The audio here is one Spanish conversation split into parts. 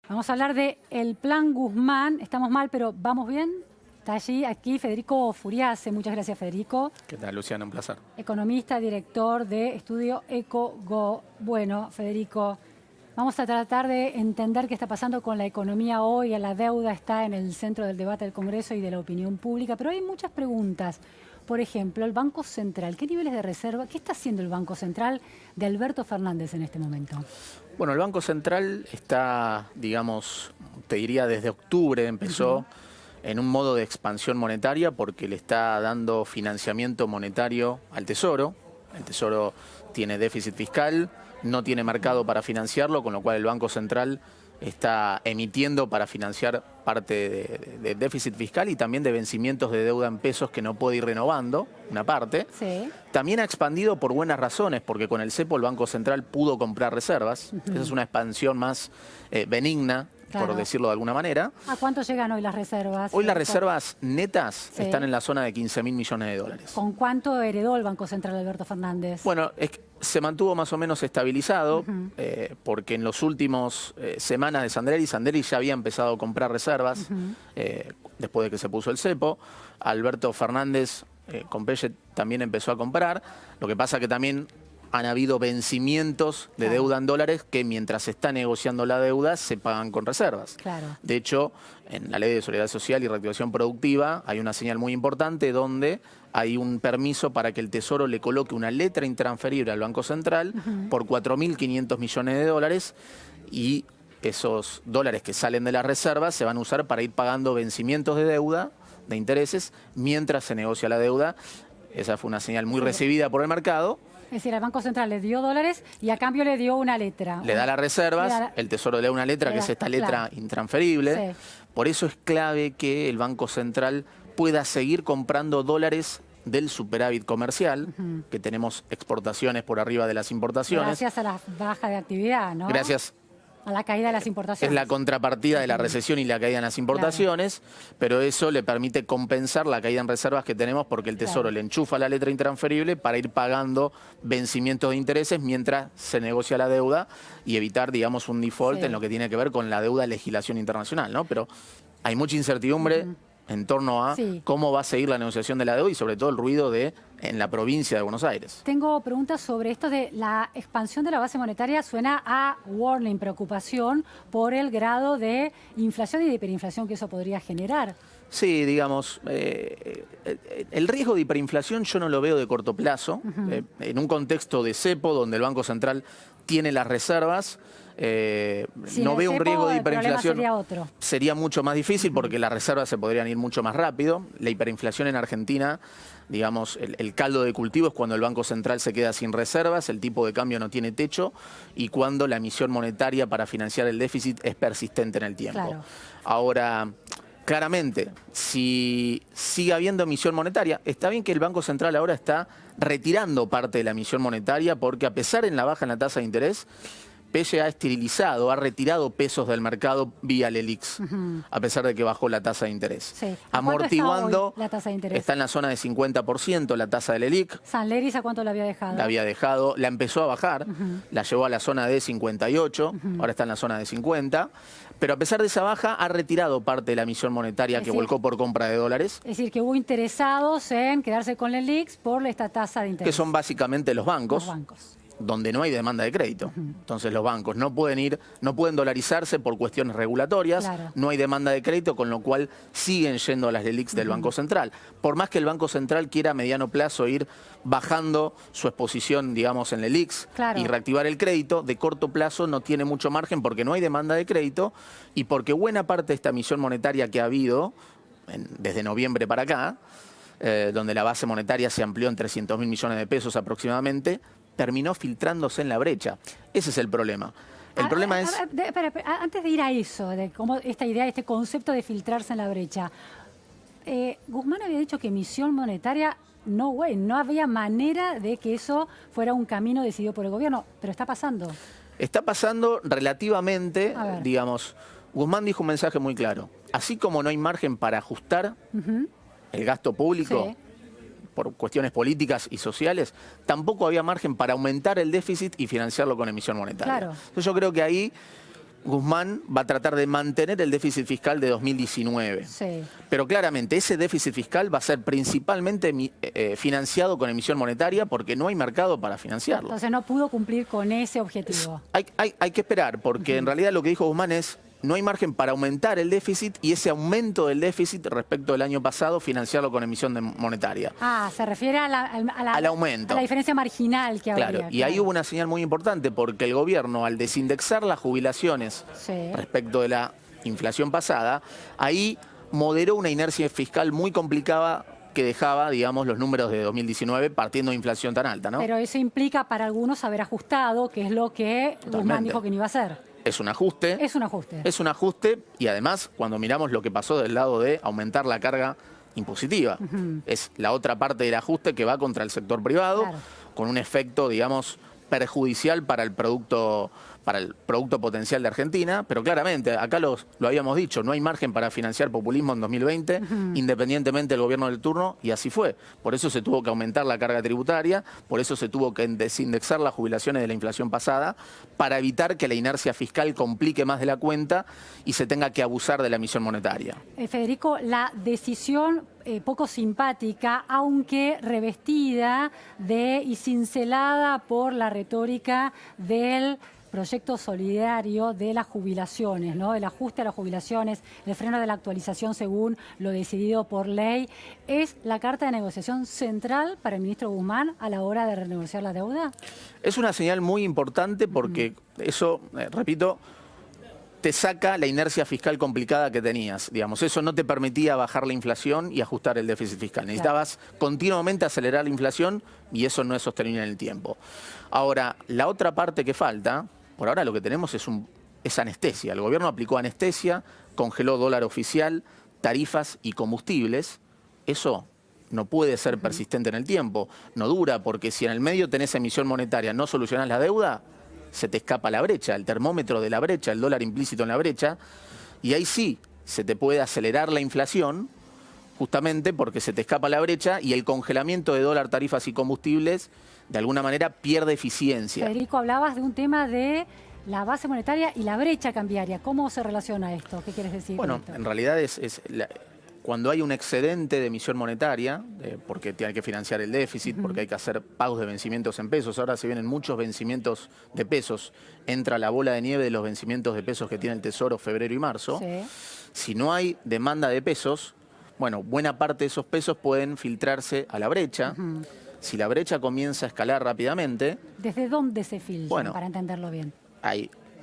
Vamos a hablar de el Plan Guzmán. Estamos mal, pero ¿vamos bien? Está aquí Federico Furiase. Muchas gracias, Federico. ¿Qué tal, Luciano? Un placer. Economista, director de estudio EcoGo. Bueno, Federico, vamos a tratar de entender qué está pasando con la economía hoy. La deuda está en el centro del debate del Congreso y de la opinión pública, pero hay muchas preguntas. Por ejemplo, el Banco Central. ¿Qué niveles de reserva? ¿Qué está haciendo el Banco Central de Alberto Fernández en este momento? Bueno, el Banco Central está, digamos, te diría desde octubre empezó en un modo de expansión monetaria porque le está dando financiamiento monetario al Tesoro. El Tesoro tiene déficit fiscal, no tiene mercado para financiarlo, con lo cual el Banco Central está emitiendo para financiar parte de déficit fiscal y también de vencimientos de deuda en pesos que no puede ir renovando, una parte. Sí. También ha expandido por buenas razones, porque con el cepo el Banco Central pudo comprar reservas. Esa es una expansión más benigna, claro, por decirlo de alguna manera. ¿A cuánto llegan hoy las reservas? Hoy las reservas netas Sí. están en la zona de 15.000 millones de dólares. ¿Con cuánto heredó el Banco Central de Alberto Fernández? Bueno, se mantuvo más o menos estabilizado porque en los últimos semanas de Sanderi ya había empezado a comprar reservas después de que se puso el cepo. Alberto Fernández con Pelle también empezó a comprar. Lo que pasa que también han habido vencimientos de deuda en dólares que mientras se está negociando la deuda se pagan con reservas. Claro. De hecho, en la Ley de Solidaridad Social y Reactivación Productiva hay una señal muy importante donde hay un permiso para que el Tesoro le coloque una letra intransferible al Banco Central por 4.500 millones de dólares y esos dólares que salen de las reservas se van a usar para ir pagando vencimientos de deuda, de intereses, mientras se negocia la deuda. Esa fue una señal muy recibida por el mercado. Es decir, el Banco Central le dio dólares y a cambio le dio una letra. Le da las reservas, el Tesoro le da una letra, que es esta letra intransferible. Sí. Por eso es clave que el Banco Central pueda seguir comprando dólares del superávit comercial, que tenemos exportaciones por arriba de las importaciones. Gracias a la baja de actividad, ¿no? Gracias. A la caída de las importaciones. Es la contrapartida de la recesión y la caída en las importaciones, pero eso le permite compensar la caída en reservas que tenemos porque el Tesoro le enchufa la letra intransferible para ir pagando vencimientos de intereses mientras se negocia la deuda y evitar, digamos, un default en lo que tiene que ver con la deuda de legislación internacional, ¿no? Pero hay mucha incertidumbre en torno a cómo va a seguir la negociación de la deuda y sobre todo el ruido en la provincia de Buenos Aires. Tengo preguntas sobre esto de la expansión de la base monetaria. Suena a warning, preocupación por el grado de inflación y de hiperinflación que eso podría generar. Sí, digamos, el riesgo de hiperinflación yo no lo veo de corto plazo. En un contexto de cepo donde el Banco Central tiene las reservas, no veo un riesgo de hiperinflación. Sería otro. Sería mucho más difícil porque las reservas se podrían ir mucho más rápido. La hiperinflación en Argentina, digamos, el caldo de cultivo es cuando el Banco Central se queda sin reservas, el tipo de cambio no tiene techo y cuando la emisión monetaria para financiar el déficit es persistente en el tiempo. Claro. Ahora, claramente, si sigue habiendo emisión monetaria, está bien que el Banco Central ahora está retirando parte de la emisión monetaria porque a pesar de la baja en la tasa de interés, Pelle ha esterilizado, ha retirado pesos del mercado vía LELIX, a pesar de que bajó la tasa de interés. Sí. Amortiguando, está hoy la tasa de interés? Está en la zona de 50% la tasa de LELIC. ¿Sanleris a cuánto la había dejado? La había dejado, la empezó a bajar, la llevó a la zona de 58, ahora está en la zona de 50. Pero a pesar de esa baja, ha retirado parte de la emisión monetaria que volcó por compra de dólares. Es decir, que hubo interesados en quedarse con LELIX por esta tasa de interés. Que son básicamente los bancos. Donde no hay demanda de crédito. Entonces los bancos no pueden dolarizarse por cuestiones regulatorias, no hay demanda de crédito, con lo cual siguen yendo a las LELIX del Banco Central. Por más que el Banco Central quiera a mediano plazo ir bajando su exposición, digamos, en LELIX y reactivar el crédito, de corto plazo no tiene mucho margen porque no hay demanda de crédito y porque buena parte de esta emisión monetaria que ha habido desde noviembre para acá, donde la base monetaria se amplió en 300.000 millones de pesos aproximadamente, terminó filtrándose en la brecha. Ese es el problema. El problema es... Espera, antes de ir a eso, de cómo esta idea, este concepto de filtrarse en la brecha, Guzmán había dicho que emisión monetaria, no había manera de que eso fuera un camino decidido por el gobierno, pero está pasando. Está pasando relativamente, digamos, Guzmán dijo un mensaje muy claro. Así como no hay margen para ajustar el gasto público, por cuestiones políticas y sociales, tampoco había margen para aumentar el déficit y financiarlo con emisión monetaria. Entonces yo creo que ahí Guzmán va a tratar de mantener el déficit fiscal de 2019. Sí. Pero claramente ese déficit fiscal va a ser principalmente financiado con emisión monetaria porque no hay mercado para financiarlo. Entonces no pudo cumplir con ese objetivo. Hay que esperar porque en realidad lo que dijo Guzmán es no hay margen para aumentar el déficit y ese aumento del déficit respecto del año pasado financiarlo con emisión monetaria. Ah, se refiere al aumento. A la diferencia marginal que habría. Claro, y ahí hubo una señal muy importante porque el gobierno al desindexar las jubilaciones respecto de la inflación pasada, ahí moderó una inercia fiscal muy complicada que dejaba, digamos, los números de 2019 partiendo de inflación tan alta, ¿no? Pero eso implica para algunos haber ajustado, que es lo que Guzmán dijo que no iba a hacer. Es un ajuste. Es un ajuste. Es un ajuste y además cuando miramos lo que pasó del lado de aumentar la carga impositiva, es la otra parte del ajuste que va contra el sector privado, con un efecto, digamos, perjudicial para el producto potencial de Argentina, pero claramente, acá lo habíamos dicho, no hay margen para financiar populismo en 2020, independientemente del gobierno del turno, y así fue. Por eso se tuvo que aumentar la carga tributaria, por eso se tuvo que desindexar las jubilaciones de la inflación pasada, para evitar que la inercia fiscal complique más de la cuenta y se tenga que abusar de la emisión monetaria. Federico, la decisión poco simpática, aunque revestida y cincelada por la retórica del proyecto solidario de las jubilaciones, ¿no? El ajuste a las jubilaciones, el freno de la actualización según lo decidido por ley, ¿es la carta de negociación central para el ministro Guzmán a la hora de renegociar la deuda? Es una señal muy importante porque eso, repito, te saca la inercia fiscal complicada que tenías. Digamos, eso no te permitía bajar la inflación y ajustar el déficit fiscal. Necesitabas continuamente acelerar la inflación y eso no es sostenible en el tiempo. Ahora, la otra parte que falta, por ahora lo que tenemos es anestesia. El gobierno aplicó anestesia, congeló dólar oficial, tarifas y combustibles. Eso no puede ser persistente en el tiempo. No dura porque si en el medio tenés emisión monetaria, no solucionás la deuda, se te escapa la brecha, el termómetro de la brecha, el dólar implícito en la brecha, y ahí sí se te puede acelerar la inflación, justamente porque se te escapa la brecha y el congelamiento de dólar, tarifas y combustibles, de alguna manera pierde eficiencia. Federico, hablabas de un tema de la base monetaria y la brecha cambiaria. ¿Cómo se relaciona esto? ¿Qué quieres decir? Bueno, en realidad cuando hay un excedente de emisión monetaria, porque tiene que financiar el déficit, porque hay que hacer pagos de vencimientos en pesos, ahora se vienen muchos vencimientos de pesos, entra la bola de nieve de los vencimientos de pesos que tiene el Tesoro febrero y marzo. Si no hay demanda de pesos, bueno, buena parte de esos pesos pueden filtrarse a la brecha. Si la brecha comienza a escalar rápidamente... ¿Desde dónde se filtra, bueno, para entenderlo bien?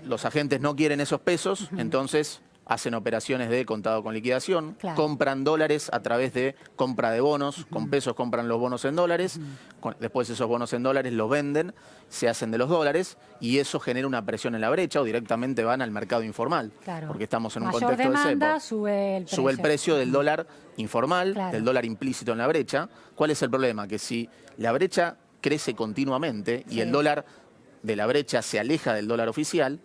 Los agentes no quieren esos pesos, entonces hacen operaciones de contado con liquidación, compran dólares a través de compra de bonos, con pesos compran los bonos en dólares, después esos bonos en dólares los venden, se hacen de los dólares y eso genera una presión en la brecha o directamente van al mercado informal, porque estamos en un contexto demanda, de cepo. Sube el precio del dólar informal, del dólar implícito en la brecha. ¿Cuál es el problema? Que si la brecha crece continuamente y el dólar de la brecha se aleja del dólar oficial,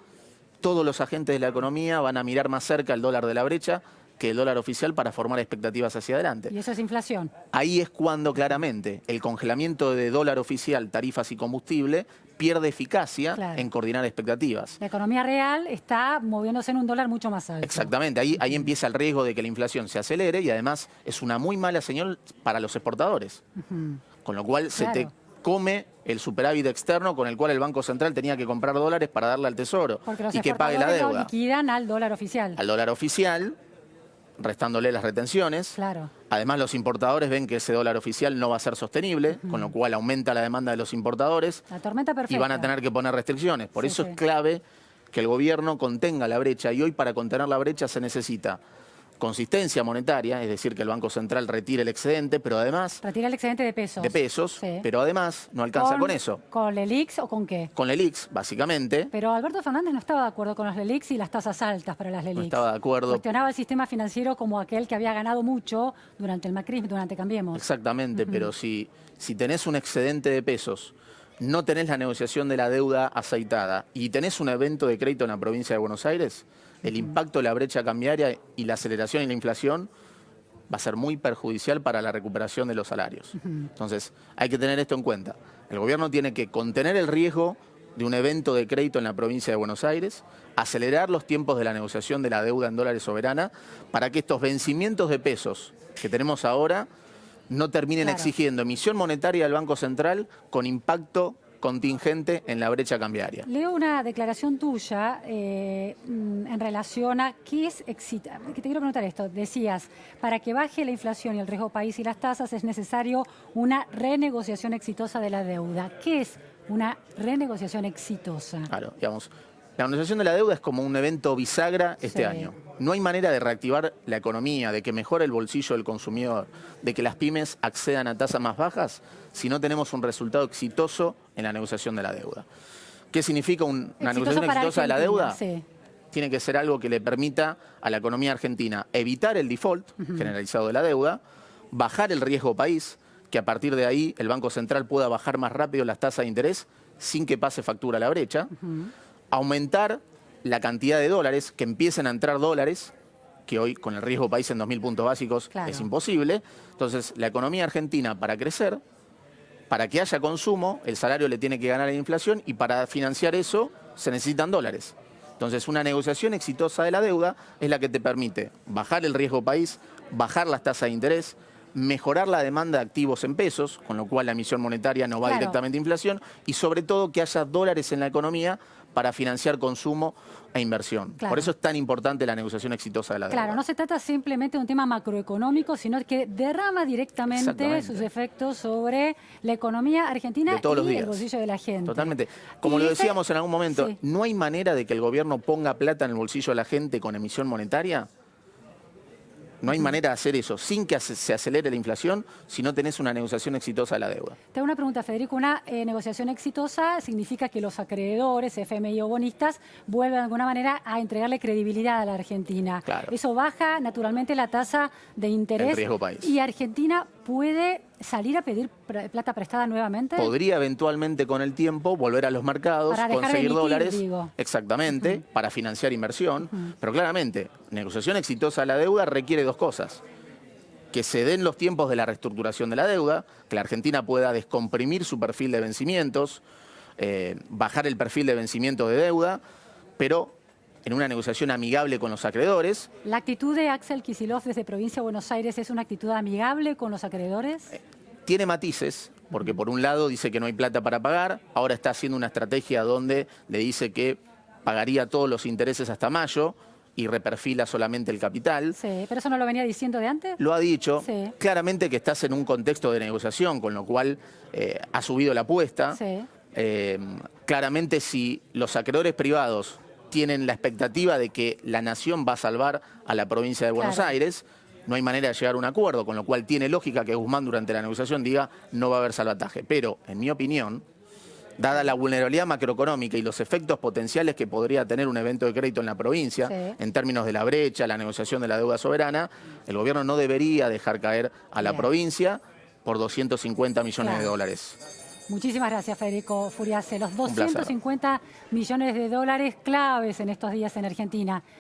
todos los agentes de la economía van a mirar más cerca el dólar de la brecha que el dólar oficial para formar expectativas hacia adelante. ¿Y eso es inflación? Ahí es cuando claramente el congelamiento de dólar oficial, tarifas y combustible pierde eficacia en coordinar expectativas. La economía real está moviéndose en un dólar mucho más alto. Exactamente, ahí empieza el riesgo de que la inflación se acelere y además es una muy mala señal para los exportadores. Con lo cual se te come el superávit externo con el cual el Banco Central tenía que comprar dólares para darle al Tesoro y que pague la deuda. Lo liquidan al dólar oficial. Al dólar oficial, restándole las retenciones. Además, los importadores ven que ese dólar oficial no va a ser sostenible, con lo cual aumenta la demanda de los importadores. La tormenta perfecta. Y van a tener que poner restricciones. Por eso es clave que el gobierno contenga la brecha y hoy para contener la brecha se necesita consistencia monetaria, es decir, que el Banco Central retire el excedente, pero además... Retira el excedente de pesos. De pesos, pero además no alcanza con eso. ¿Con LELIQs o con qué? Con LELIQs, básicamente. Pero Alberto Fernández no estaba de acuerdo con los LELIQs y las tasas altas para las LELIQs. No estaba de acuerdo. Cuestionaba el sistema financiero como aquel que había ganado mucho durante el macrismo, durante Cambiemos. Exactamente, pero si tenés un excedente de pesos, no tenés la negociación de la deuda aceitada y tenés un evento de crédito en la provincia de Buenos Aires, el impacto de la brecha cambiaria y la aceleración y la inflación va a ser muy perjudicial para la recuperación de los salarios. Entonces, hay que tener esto en cuenta. El gobierno tiene que contener el riesgo de un evento de crédito en la provincia de Buenos Aires, acelerar los tiempos de la negociación de la deuda en dólares soberana para que estos vencimientos de pesos que tenemos ahora no terminen exigiendo emisión monetaria del Banco Central con impacto contingente en la brecha cambiaria. Leo una declaración tuya en relación a qué es éxito. Te quiero preguntar esto. Decías, para que baje la inflación y el riesgo país y las tasas es necesario una renegociación exitosa de la deuda. ¿Qué es una renegociación exitosa? Claro, digamos, la negociación de la deuda es como un evento bisagra este año. No hay manera de reactivar la economía, de que mejore el bolsillo del consumidor, de que las pymes accedan a tasas más bajas, si no tenemos un resultado exitoso en la negociación de la deuda. ¿Qué significa una negociación exitosa de la deuda? Sí. Tiene que ser algo que le permita a la economía argentina evitar el default generalizado de la deuda, bajar el riesgo país, que a partir de ahí el Banco Central pueda bajar más rápido las tasas de interés sin que pase factura a la brecha, aumentar la cantidad de dólares, que empiecen a entrar dólares, que hoy con el riesgo país en 2.000 puntos básicos es imposible. Entonces, la economía argentina, para crecer, para que haya consumo, el salario le tiene que ganar a la inflación y para financiar eso se necesitan dólares. Entonces, una negociación exitosa de la deuda es la que te permite bajar el riesgo país, bajar las tasas de interés, mejorar la demanda de activos en pesos, con lo cual la emisión monetaria no va directamente a inflación, y sobre todo que haya dólares en la economía para financiar consumo e inversión. Por eso es tan importante la negociación exitosa de la deuda. Claro, no se trata simplemente de un tema macroeconómico, sino que derrama directamente sus efectos sobre la economía argentina de todos los días. El bolsillo de la gente. Totalmente. Como lo decíamos en algún momento, ¿no hay manera de que el gobierno ponga plata en el bolsillo de la gente con emisión monetaria? No hay manera de hacer eso sin que se acelere la inflación si no tenés una negociación exitosa de la deuda. Te hago una pregunta, Federico. Una negociación exitosa significa que los acreedores, FMI o bonistas, vuelven de alguna manera a entregarle credibilidad a la Argentina. Claro. Eso baja naturalmente la tasa de interés. El riesgo país. ¿Y Argentina puede salir a pedir plata prestada nuevamente? Podría eventualmente con el tiempo volver a los mercados, conseguir dólares, exactamente, para financiar inversión. Pero claramente, negociación exitosa de la deuda requiere dos cosas. Que se den los tiempos de la reestructuración de la deuda, que la Argentina pueda descomprimir su perfil de vencimientos, bajar el perfil de vencimiento de deuda, pero en una negociación amigable con los acreedores. ¿La actitud de Axel Kicillof desde Provincia de Buenos Aires es una actitud amigable con los acreedores? Tiene matices, porque por un lado dice que no hay plata para pagar, ahora está haciendo una estrategia donde le dice que pagaría todos los intereses hasta mayo y reperfila solamente el capital. Sí, pero eso no lo venía diciendo de antes. Lo ha dicho. Sí. Claramente que estás en un contexto de negociación, con lo cual ha subido la apuesta. Sí. Claramente si los acreedores privados tienen la expectativa de que la nación va a salvar a la provincia de Buenos Aires, no hay manera de llegar a un acuerdo, con lo cual tiene lógica que Guzmán durante la negociación diga no va a haber salvataje. Pero, en mi opinión, dada la vulnerabilidad macroeconómica y los efectos potenciales que podría tener un evento de crédito en la provincia, en términos de la brecha, la negociación de la deuda soberana, el gobierno no debería dejar caer a la provincia por 250 millones de dólares. Muchísimas gracias, Federico Furiase. Los 250 millones de dólares claves en estos días en Argentina.